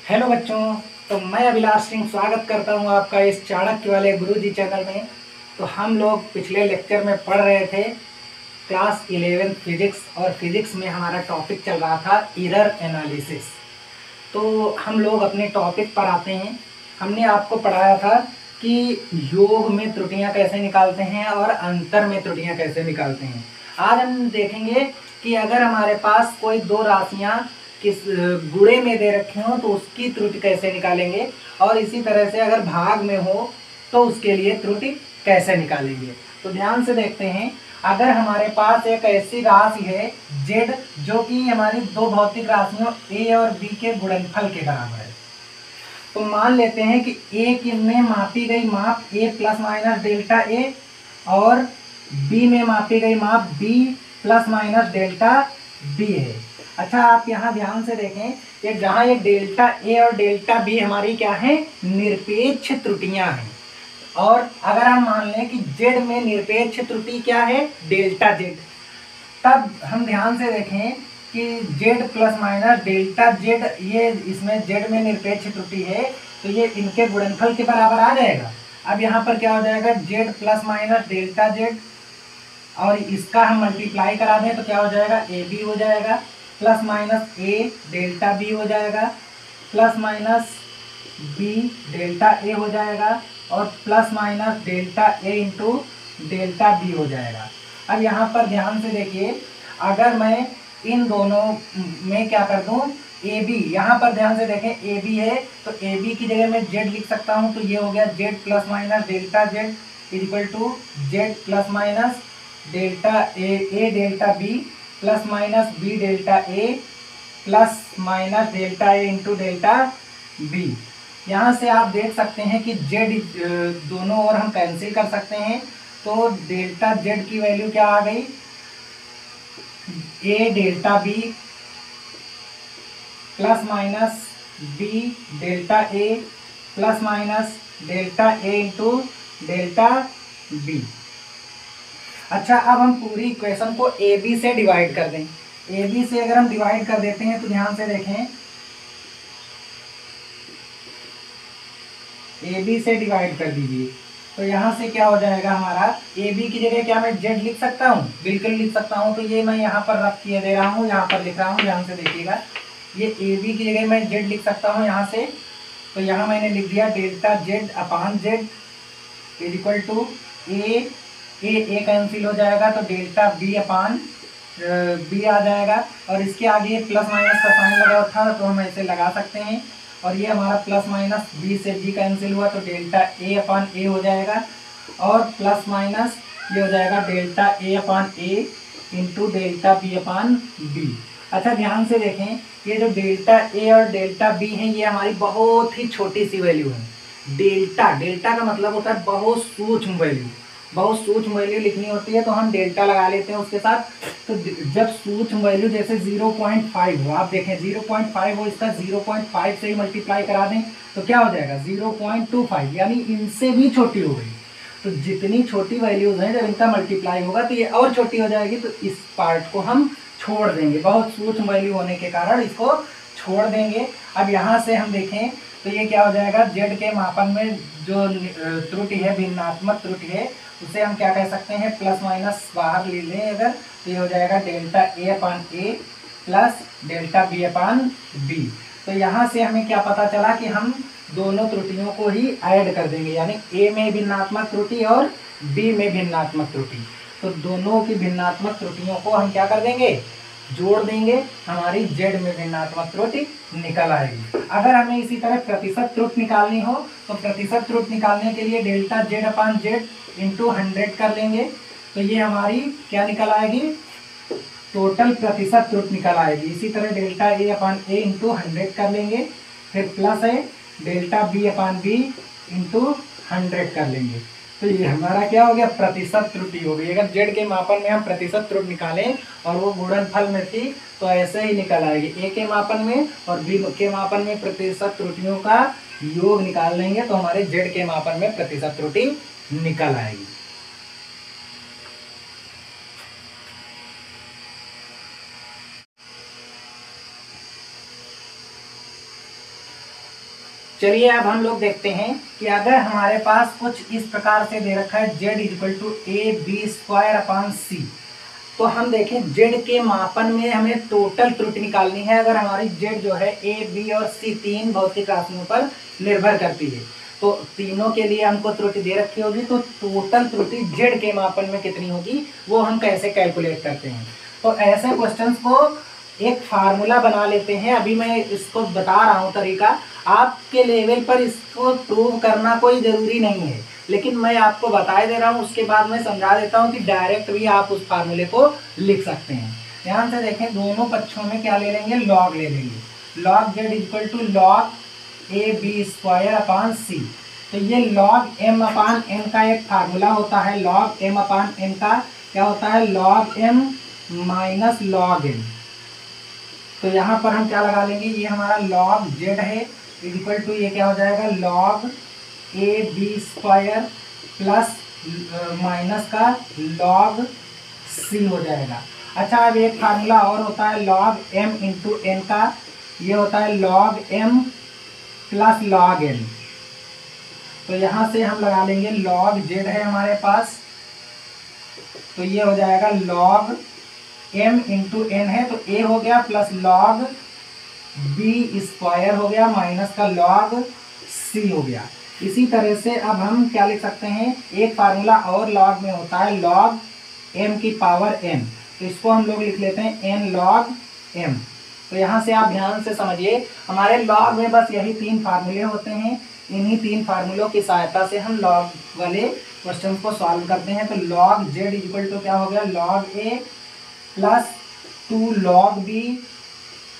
Hello बच्चों। तो मैं अभिलाष सिंह स्वागत करता हूं आपका इस चाणक्य वाले गुरुजी चैनल में। तो हम लोग पिछले लेक्चर में पढ़ रहे थे क्लास 11 फिजिक्स, और फिजिक्स में हमारा टॉपिक चल रहा था एरर एनालिसिस। तो हम लोग अपने टॉपिक पर आते हैं। हमने आपको पढ़ाया था कि योग में त्रुटियां कैसे निकालते हैं और अंतर में त्रुटियां कैसे निकालते हैं। आज हम देखेंगे कि अगर हमारे पास कोई दो राशियां किस गुणे में दे रखे हो तो उसकी त्रुटि कैसे निकालेंगे, और इसी तरह से अगर भाग में हो तो उसके लिए त्रुटि कैसे निकालेंगे। तो ध्यान से देखते हैं। अगर हमारे पास एक ऐसी राशि है z, जो कि हमारी दो भौतिक राशियों a और b के गुणनफल के बराबर है, तो मान लेते हैं कि a में मापी गई माप a plus minus delta a और b में मापी गई माप b plus minus delta b है। अच्छा, आप यहाँ ध्यान से देखें, ये जहाँ ये डेल्टा a और डेल्टा b हमारी क्या है, निरपेक्ष त्रुटियां हैं। और अगर हम मान लें कि z में निरपेक्ष त्रुटि क्या है, डेल्टा z, तब हम ध्यान से देखें कि z plus minus delta z, ये इसमें z में निरपेक्ष त्रुटि है तो ये इनके गुणनफल के बराबर आ जाएगा। अब यहाँ पर क्या हो जाएगा, z plus minus delta z, और इसका हम मल्टीप्लाई करा दें तो क्या हो जाएगा, ए बी हो जाएगा, प्लस माइनस ए डेल्टा बी हो जाएगा, प्लस माइनस बी डेल्टा ए हो जाएगा, और plus minus delta A into delta B हो जाएगा। अब यहाँ पर ध्यान से देखिए, अगर मैं इन दोनों में क्या कर दूं, ए बी, यहाँ पर ध्यान से देखें ए बी है तो ए बी की जगह मैं जेड लिख सकता हूँ, तो ये हो गया Z plus minus delta Z equal to Z plus minus delta A delta B plus minus B delta A plus minus delta A into delta B. यहाँ से आप देख सकते हैं कि जेड दोनों ओर हम कैंसिल कर सकते हैं, तो डेल्टा जेड की वैल्यू क्या आ गई, A delta B plus minus B delta A plus minus delta A into delta B. अच्छा, अब हम पूरी इक्वेशन को ए बी से डिवाइड कर दें। ए बी से अगर हम डिवाइड कर देते हैं तो ध्यान से देखें, ए बी से डिवाइड कर दीजिए तो यहाँ से क्या हो जाएगा हमारा, ए बी की जगह क्या मैं जेड लिख सकता हूँ, बिल्कुल लिख सकता हूँ। तो ये मैं यहाँ पर रख किए दे रहा हूँ, यहाँ पर लिख रहा हूँ, ध्यान से देखिएगा, ये ए बी की जगह मैं जेड लिख सकता हूँ यहाँ से। तो यहाँ मैंने लिख दिया delta Z upon Z is equal to A cancel हो जाएगा तो डेल्टा बी अपान बी आ जाएगा, और इसके आगे प्लस माइनस का साइन लगा था तो हम ऐसे लगा सकते हैं, और ये हमारा प्लस माइनस बी से बी कैंसिल हुआ तो डेल्टा ए अपान ए हो जाएगा, और प्लस माइनस ये हो जाएगा delta A upon A into delta B upon B. अच्छा, ध्यान से देखें, ये जो डेल्टा ए और डेल्टा बी हैं ये हमारी बहुत ही छोटी सी वैल्यू है। डेल्टा का मतलब होता है बहुत सूक्ष्म वैल्यू। बहुत सूक्ष्म वैल्यू लिखनी होती है तो हम डेल्टा लगा लेते हैं उसके साथ। तो जब सूक्ष्म वैल्यू जैसे 0.5 हो, आप देखें 0.5 हो, इसका 0.5 से ही मल्टीप्लाई करा दें तो क्या हो जाएगा 0.25, यानी इनसे भी छोटी हो गई। तो जितनी छोटी वैल्यूज हैं जब इनका मल्टीप्लाई होगा तो ये और छोटी हो जाएगी, तो इस पार्ट को हम छोड़ देंगे, बहुत सूक्ष्म वैल्यू होने के कारण इसको छोड़ देंगे। अब यहाँ से हम देखें तो ये क्या हो जाएगा, जेड के मापन में जो त्रुटि है, भिन्नात्मक त्रुटि है, उसे हम क्या कह सकते हैं, प्लस माइनस बाहर ले लें अगर तो ये हो जाएगा delta A upon A plus delta B upon B. तो यहाँ से हमें क्या पता चला कि हम दोनों त्रुटियों को ही ऐड कर देंगे, यानी ए में भिन्नात्मक त्रुटि और बी में भिन्नात्मक त्रुटि। तो दोनों की भिन्नात्मक त्रुटियों को हम क्या कर देंगे, जोड़ देंगे, हमारी जेड में भिन्नात्मक त्रुटि निकल आएगी। अगर हमें इसी तरह प्रतिशत त्रुटि निकालनी हो तो प्रतिशत त्रुटि निकालने के लिए delta Z upon Z into 100 कर लेंगे, तो ये हमारी क्या निकल आएगी, टोटल प्रतिशत त्रुटि निकल आएगी। इसी तरह delta A upon A into 100 कर लेंगे, फिर प्लस है delta B upon B into 100 कर लेंगे, तो ये हमारा क्या हो गया, प्रतिशत त्रुटि हो गई। अगर जेड के मापन में हम प्रतिशत त्रुटि निकालें और वो गुणनफल में थी तो ऐसे ही निकल आएगी, ए के मापन में और बी के मापन में प्रतिशत त्रुटियों का योग निकाल लेंगे तो हमारे जेड के मापन में प्रतिशत त्रुटि निकल आएगी। चलिए अब हम लोग देखते हैं कि अगर हमारे पास कुछ इस प्रकार से दे रखा है z equal to A B square upon C, तो हम देखें z के मापन में हमें टोटल त्रुटि निकालनी है। अगर हमारी z जो है a b और c तीन भौतिक राशियों पर निर्भर करती है, तो तीनों के लिए हमको त्रुटि दे रखी होगी, तो टोटल त्रुटि z के मापन में कितनी होगी वो हम कैसे कैलकुलेट करते हैं। तो ऐसे क्वेश्चंस को एक फार्मूला बना लेते हैं। अभी मैं इसको बता रहा हूँ तरीका, आपके लेवल पर इसको प्रूव करना कोई ज़रूरी नहीं है, लेकिन मैं आपको बता दे रहा हूँ, उसके बाद मैं समझा देता हूँ कि डायरेक्ट भी आप उस फार्मूले को लिख सकते हैं। ध्यान से देखें, दोनों पक्षों में क्या ले लेंगे, लॉग ले लेंगे। Log z equal to log A B square upon C. तो ये लॉग m अपान n का एक फार्मूला होता है। लॉग m अपान n का क्या होता है, log m minus log n। तो यहाँ पर हम क्या लगा लेंगे, ये हमारा लॉग z है इक्वल टू ये क्या हो जाएगा, log A B square plus minus का लॉग सी हो जाएगा। अच्छा, अब एक फार्मूला और होता है लॉग m इंटू n का, ये होता है log m plus log n। तो यहाँ से हम लगा लेंगे लॉग z है हमारे पास, तो ये हो जाएगा लॉग m इंटू n है, तो a हो गया प्लस लॉग b स्क्वायर हो गया माइनस का लॉग c हो गया। इसी तरह से अब हम क्या लिख सकते हैं, एक फार्मूला और लॉग में होता है लॉग m की पावर n, तो इसको हम लोग लिख लेते हैं n लॉग m। तो यहाँ से आप ध्यान से समझिए, हमारे लॉग में बस यही तीन फार्मूले होते हैं। इन्हीं तीन फार्मूलों की सहायता से हम लॉग वाले क्वेश्चन को सॉल्व करते हैं। तो लॉग z इक्वल टू क्या हो गया, log a plus 2 log b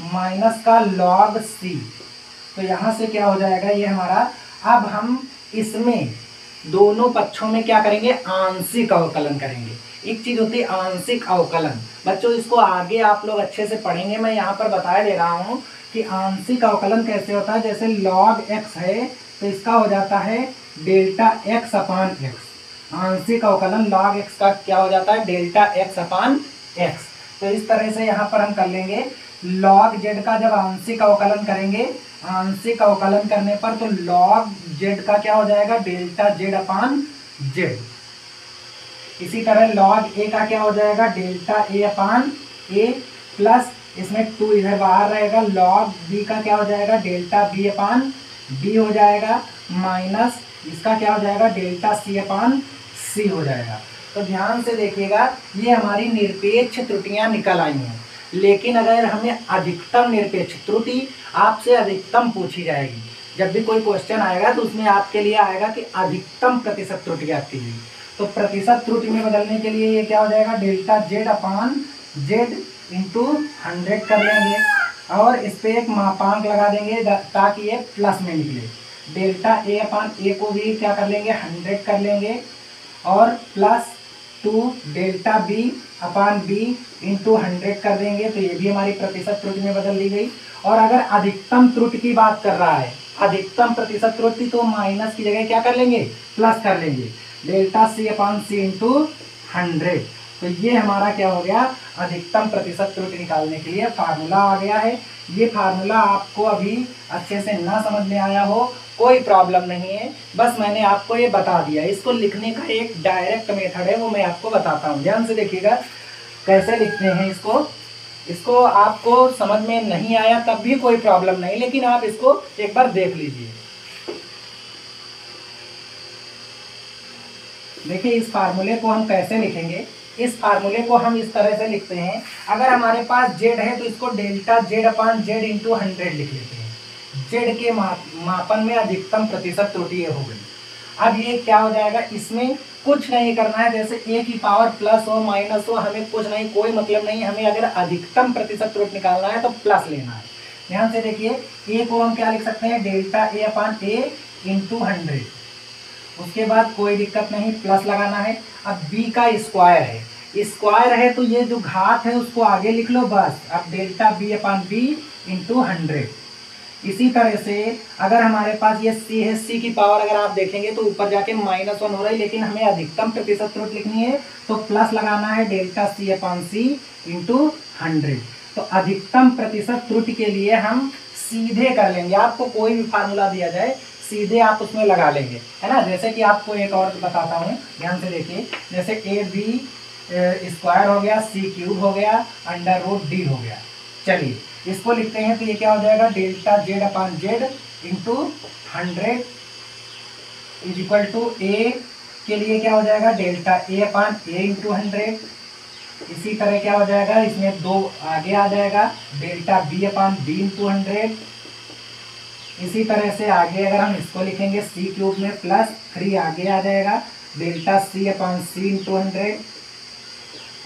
minus का लॉग c। तो यहाँ से क्या हो जाएगा ये हमारा। अब हम इसमें दोनों पक्षों में क्या करेंगे, आंशिक अवकलन करेंगे। एक चीज होती है आंशिक अवकलन, बच्चों इसको आगे आप लोग अच्छे से पढ़ेंगे। मैं यहाँ पर बता दे रहा हूँ कि आंशिक अवकलन कैसे होता है। जैसे लॉग x है तो इसका हो जाता है डेल्टा x अपान x। आंशिक अवकलन लॉग x का क्या हो जाता है, डेल्टा x अपान x। तो इस तरह से यहाँ पर हम कर लेंगे। लॉग z का जब आंशिक अवकलन करेंगे, आंशिक अवकलन करने पर तो लॉग z का क्या हो जाएगा, डेल्टा z अपान z। इसी तरह लॉग a का क्या हो जाएगा, delta a upon a plus इसमें 2 इधर बाहर रहेगा। लॉग b का क्या हो जाएगा, डेल्टा b अपान b हो जाएगा माइनस इसका क्या हो जाएगा, डेल्टा c अपान c हो जाएगा। तो ध्यान से देखिएगा, ये हमारी निरपेक्ष त्रुटियां निकल आई हैं। लेकिन अगर हमें अधिकतम निरपेक्ष त्रुटि आपसे अधिकतम पूछी जाएगी, जब भी कोई क्वेश्चन आएगा तो उसमें आपके लिए आएगा कि अधिकतम प्रतिशत त्रुटि आती है। तो प्रतिशत त्रुटि में बदलने के लिए ये क्या हो जाएगा, डेल्टा z अपान z इंटू 100 कर लेंगे और इस पर एक मापांक लगा देंगे ताकि ये प्लस में निकले। डेल्टा a अपान a को भी क्या कर लेंगे, 100 कर लेंगे और प्लस 2 डेल्टा b अपान b इंटू 100 कर देंगे। तो ये भी हमारी प्रतिशत त्रुटि में बदल दी गई। और अगर अधिकतम त्रुटि की बात कर रहा है, अधिकतम प्रतिशत त्रुटि, तो माइनस की जगह क्या कर लेंगे, प्लस कर लेंगे, डेल्टा c अपान c इंटू 100। तो ये हमारा क्या हो गया, अधिकतम प्रतिशत त्रुटि निकालने के लिए फार्मूला आ गया है। ये फार्मूला आपको अभी अच्छे से ना समझ में आया हो कोई प्रॉब्लम नहीं है, बस मैंने आपको ये बता दिया। इसको लिखने का एक डायरेक्ट मेथड है, वो मैं आपको बताता हूँ। ध्यान से देखिएगा कैसे लिखते हैं इसको आपको समझ में नहीं आया तब भी कोई प्रॉब्लम नहीं, लेकिन आप इसको एक बार देख लीजिए। देखिए इस फार्मूले को हम कैसे लिखेंगे। इस फार्मूले को हम इस तरह से लिखते हैं, अगर हमारे पास z है तो इसको डेल्टा z अपान z इंटू 100 लिख लेते हैं। z के मापन में अधिकतम प्रतिशत त्रुटि ये हो गई। अब ये क्या हो जाएगा, इसमें कुछ नहीं करना है, जैसे a की पावर प्लस हो माइनस हो, हमें कुछ नहीं, कोई मतलब नहीं। हमें अगर अधिकतम प्रतिशत त्रुटि निकालना है तो प्लस लेना है। ध्यान से देखिए, a को हम क्या लिख सकते हैं, delta a upon a into 100। उसके बाद कोई दिक्कत नहीं, प्लस लगाना है। अब b का स्क्वायर है तो ये जो घात है उसको आगे लिख लो बस। अब डेल्टा b अपान b इंटू 100। इसी तरह से अगर हमारे पास ये c है, c की पावर अगर आप देखेंगे तो ऊपर जाके -1 हो रहा है, लेकिन हमें अधिकतम प्रतिशत त्रुटि लिखनी है तो प्लस लगाना है, डेल्टा c अपान c इंटू 100। तो अधिकतम प्रतिशत त्रुटि के लिए हम c सीधे कर लेंगे। आपको कोई भी फार्मूला दिया जाए सीधे आप उसमें लगा लेंगे, है ना। जैसे कि आपको एक और बताता हूँ, ध्यान से देखिए। जैसे ए बी स्क्वायर हो गया, सी क्यूब हो गया, अंडर रूट डी हो गया। चलिए इसको लिखते हैं तो ये क्या हो जाएगा, delta Z upon Z into 100 is equal to A के लिए क्या हो जाएगा, delta A upon A into 100। इसी तरह क्या हो जाएगा, इसमें 2 आगे आ जाएगा, delta B upon B into 100। इसी तरह से आगे अगर हम इसको लिखेंगे सी क्यूब में प्लस 3 आगे आ जाएगा, डेल्टा सी अपान सी इंटू 100।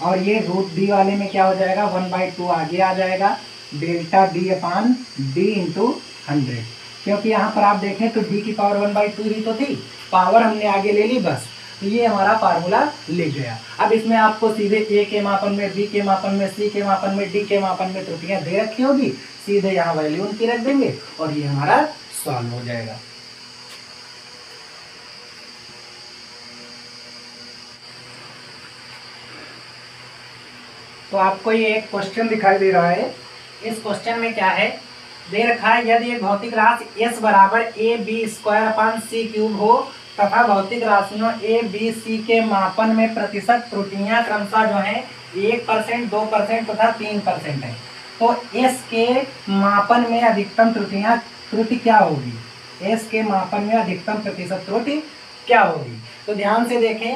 और ये रूट डी वाले में क्या हो जाएगा, 1/2 आगे आ जाएगा, डेल्टा डी अपान डी इंटू 100। क्योंकि यहाँ पर आप देखें तो डी की पावर 1/2 ही तो थी, पावर हमने आगे ले ली बस, तो ये हमारा फार्मूला लिख गया। अब इसमें आपको सीधे ए के मापन में, बी के मापन में, सी के मापन में, डी के मापन में त्रुटियां दे रखी होगी, सीधे यहाँ वैल्यू उनकी रख देंगे और ये हमारा सॉल्व हो जाएगा। तो आपको ये एक क्वेश्चन दिखाई दे रहा है। इस क्वेश्चन में क्या है, दे रखा है यदि एक भौतिक राशि s बराबर A B square upon C cube हो तथा भौतिक राशियों ए बी सी के मापन में प्रतिशत त्रुटियां क्रमशः जो है 1%, 2% तथा 3% है, तो s के मापन में अधिकतम त्रुटि क्या होगी, s के मापन में अधिकतम प्रतिशत त्रुटि क्या होगी। तो ध्यान से देखें,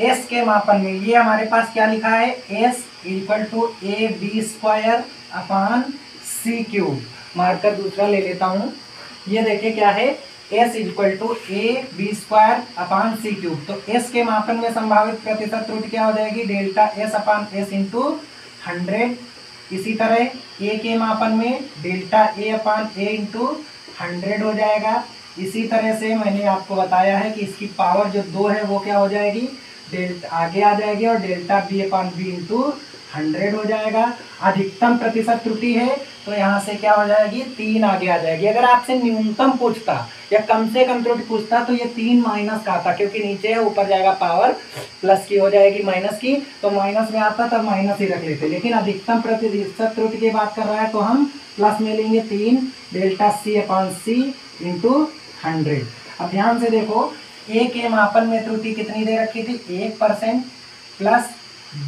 s के मापन में ये हमारे पास क्या लिखा है, s equal to A B square upon C cube. Marker दूसरा ले लेता हूँ, ये देखिए क्या है, s equal to A B square upon C cube. तो s के मापन में संभावित प्रतिशत त्रुटि क्या हो जाएगी, डेल्टा s अपान s इंटू 100। इसी तरह a के मापन में delta a upon a into 100 हो जाएगा। इसी तरह से मैंने आपको बताया है कि इसकी पावर जो 2 है वो क्या हो जाएगी, डेल्टा आगे आ जाएगी और delta B upon B into 100 हो जाएगा। अधिकतम प्रतिशत त्रुटि है तो यहाँ से क्या हो जाएगी, 3 आगे आ जाएगी। अगर आपसे न्यूनतम पूछता या कम से कम त्रुटि पूछता तो ये 3 माइनस का आता, क्योंकि नीचे है ऊपर जाएगा पावर प्लस की हो जाएगी माइनस की, तो माइनस में आता तब माइनस ही रख लेते। लेकिन अधिकतम प्रतिशत त्रुटि की बात कर रहा है तो हम प्लस में लेंगे 3 डेल्टा सी अपान सी इंटू 100। अब ध्यान से देखो, ए के मापन में त्रुटि कितनी दे रखी थी, 1% प्लस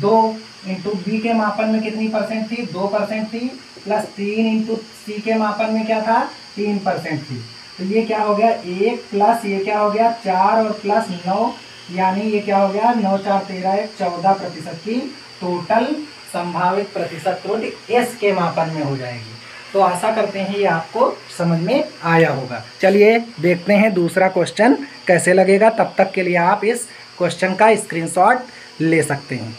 2 इंटू बी के मापन में कितनी परसेंट थी, 2% थी, प्लस 3 इंटू सी के मापन में क्या था, 3% थी। तो ये क्या हो गया 1 प्लस ये क्या हो गया 4 और प्लस 9, यानी ये क्या हो गया 9 4 13 1 14% की टोटल संभावित प्रतिशत त्रुटि एस के मापन में हो जाएगी। तो आशा करते हैं ये आपको समझ में आया होगा। चलिए देखते हैं दूसरा क्वेश्चन कैसे लगेगा, तब तक के लिए आप इस क्वेश्चन का स्क्रीनशॉट ले सकते हैं।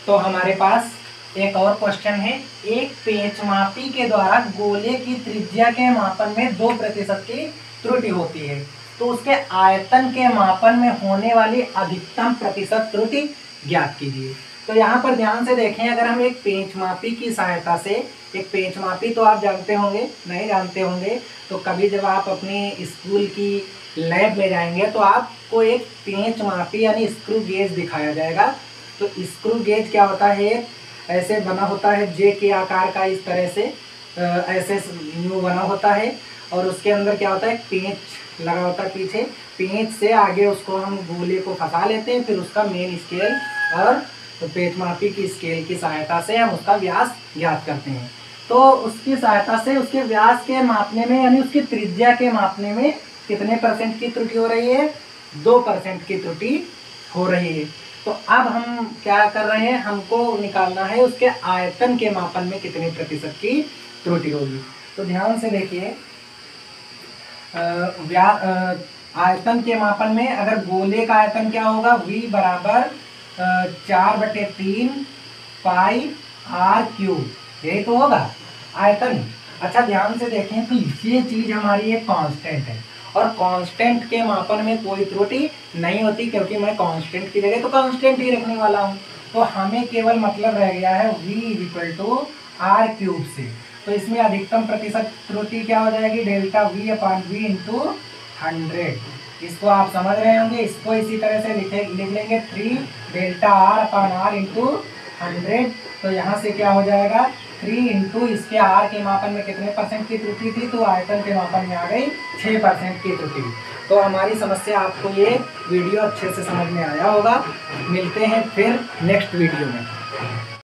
तो हमारे पास एक और क्वेश्चन है, एक पेचमापी के द्वारा गोले की त्रिज्या के मापन में 2% की त्रुटि होती है, तो उसके आयतन के मापन में होने वाली अधिकतम प्रतिशत त्रुटि ज्ञात कीजिए। तो यहाँ पर ध्यान से देखें, अगर हम एक पेचमापी की सहायता से, एक पेचमापी तो आप जानते होंगे, नहीं जानते होंगे तो कभी जब आप अपने स्कूल की लैब में जाएंगे तो आपको एक पेचमापी यानी स्क्रू गेज दिखाया जाएगा। तो स्क्रू गेज क्या होता है, ऐसे बना होता है जे के आकार का, इस तरह से ऐसे न्यू बना होता है और उसके अंदर क्या होता है, पेंच लगा होता है पीछे, पेंच से आगे उसको हम गोले को फंसा लेते हैं, फिर उसका मेन स्केल और तो पेचमापी की स्केल की सहायता से हम उसका व्यास ज्ञात करते हैं। तो उसकी सहायता से उसके व्यास के मापने में यानी उसकी त्रिज्या के मापने में कितने % की त्रुटि हो रही है, 2% की त्रुटि हो रही है। तो अब हम क्या कर रहे हैं, हमको निकालना है उसके आयतन के मापन में कितने प्रतिशत की त्रुटि होगी। तो ध्यान से देखिए, आयतन के मापन में अगर गोले का आयतन क्या होगा, v बराबर 4/3 पाई r क्यूब, यही तो होगा आयतन। अच्छा ध्यान से देखें तो ये चीज हमारी एक कांस्टेंट है और कांस्टेंट के मापन में कोई त्रुटि नहीं होती, क्योंकि मैं कांस्टेंट की जगह तो कांस्टेंट ही रखने वाला हूँ। तो हमें केवल मतलब रह गया है v = r क्यूब से। तो इसमें अधिकतम प्रतिशत त्रुटि क्या हो जाएगी, डेल्टा v अपान v इंटू 100। इसको आप समझ रहे होंगे, इसको इसी तरह से लिख लेंगे 3 डेल्टा r अपान r इंटू 100। तो यहाँ से क्या हो जाएगा 3 इंटू इसके आर के मापन में कितने % की त्रुटि थी, तो आयतन के मापन में आ गई 6% की त्रुटि। तो हमारी समस्या आपको ये वीडियो अच्छे से समझ में आया होगा। मिलते हैं फिर नेक्स्ट वीडियो में।